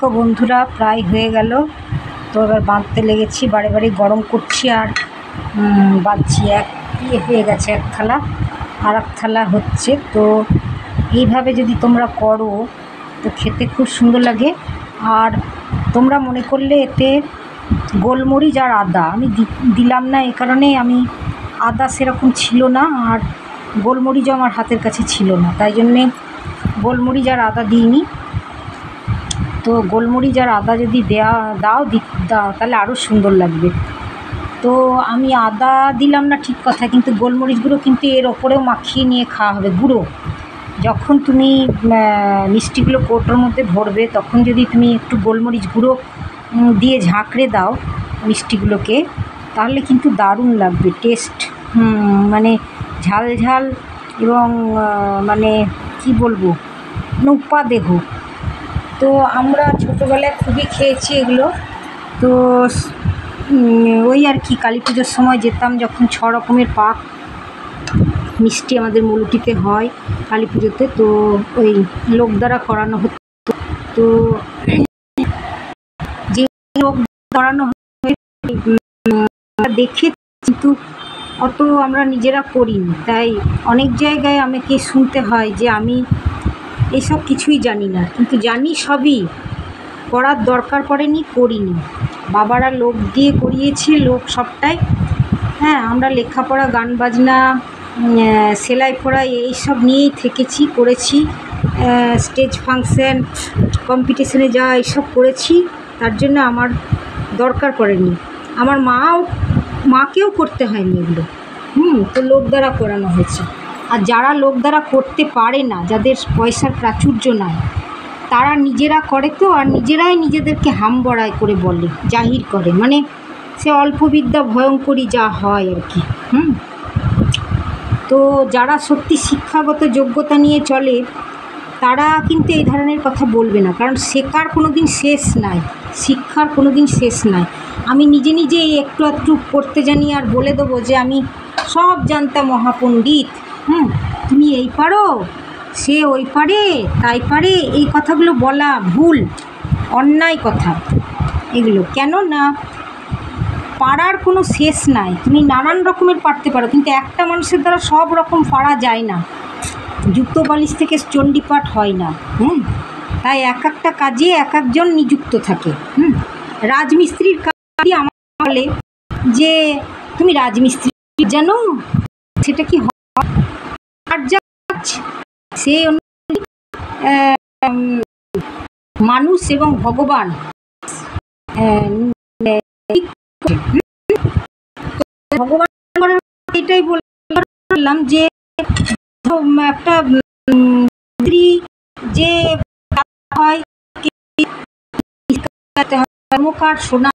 দেখো বন্ধুরা, প্রায় হয়ে গেল। তো এবার বাঁধতে লেগেছি, বারে বারে গরম করছি আর বাঁধছি। হয়ে গেছে এক থালা, আর এক থালা হচ্ছে। তো এইভাবে যদি তোমরা করো তো খেতে খুব সুন্দর লাগে। আর তোমরা মনে করলে এতে গোলমরিচ আর আদা আমি দিলাম না, এ কারণে আমি আদা সেরকম ছিল না, আর গোলমরিচও আমার হাতের কাছে ছিল না, তাই জন্যে গোলমরিচ আর আদা দিইনি। তো গোলমরিচ আর আদা যদি দাও তাহলে আরও সুন্দর লাগবে। তো আমি আদা দিলাম না ঠিক কথা, কিন্তু গোলমরিচ গুঁড়ো কিন্তু এর ওপরেও মাখিয়ে নিয়ে খাওয়া হবে গুঁড়ো। যখন তুমি মিষ্টিগুলো কৌটোর মধ্যে ভরবে, তখন যদি তুমি একটু গোলমরিচ গুঁড়ো দিয়ে ঝাঁকড়ে দাও মিষ্টিগুলোকে, তাহলে কিন্তু দারুণ লাগবে টেস্ট। মানে ঝাল ঝাল এবং মানে কি বলবো, উপাদেহ। তো আমরা ছোটোবেলায় খুবই খেয়েছি এগুলো। তো ওই আর কি, কালী পুজোর সময় যেতাম যখন 6 রকমের পাক মিষ্টি আমাদের মৌলটিতে হয় কালী পুজোতে, তো ওই লোক দ্বারা করানো হতো। তো যে লোক করানো দেখে, কিন্তু অত আমরা নিজেরা করিনি, তাই অনেক জায়গায় আমাকে শুনতে হয় যে আমি এসব কিছুই জানি না, কিন্তু জানি সবই, করার দরকার পড়েনি, করিনি। বাবারা লোক দিয়ে করিয়েছে, লোক সবটাই। হ্যাঁ, আমরা লেখাপড়া, গান বাজনা, সেলাই পড়াই এইসব নিয়েই থেকেছি, করেছি। স্টেজ ফাংশন, কম্পিটিশনে যাওয়া এইসব করেছি, তার জন্য আমার দরকার পড়েনি। আমার মাকেও করতে হয়নি এগুলো। তো লোক দ্বারা করানো হয়েছে। আর যারা লোক দ্বারা করতে পারে না, যাদের পয়সার প্রাচুর্য নাই, তারা নিজেরা করে তো, আর নিজেরাই নিজেদেরকে হাম বড়াই করে বলে, জাহির করে, মানে সে অল্প বিদ্যা ভয়ঙ্করী যা হয় আর কি। তো যারা সত্যি শিক্ষাগত যোগ্যতা নিয়ে চলে, তারা কিন্তু এই ধরনের কথা বলবে না, কারণ শেখার কোনো দিন শেষ নাই, শিক্ষার কোনো দিন শেষ নাই। আমি নিজে নিজে একটু একটু করতে জানি, আর বলে দেবো যে আমি সব জানতাম, মহাপণ্ডিত। তুমি এই পারো, সে ওই পারে, তাই পারে, এই কথাগুলো বলা ভুল, অন্যায় কথা এগুলো। কেন না, পারার কোনো শেষ নাই। তুমি নানান রকমের পারতে পারো, কিন্তু একটা মানুষের দ্বারা সব রকম পারা যায় না। যুক্ত বালিশ থেকে চণ্ডীপাঠ হয় না। তাই এক একটা কাজে এক একজন নিযুক্ত থাকে। রাজমিস্ত্রির কাজ আমার বলে যে তুমি রাজমিস্ত্রি জানো, সেটা কি হয়? সে মানুষ এবং ভগবান ভগবান এটাই বললাম যে একটা স্ত্রী যে হয় কর্মকার সোনা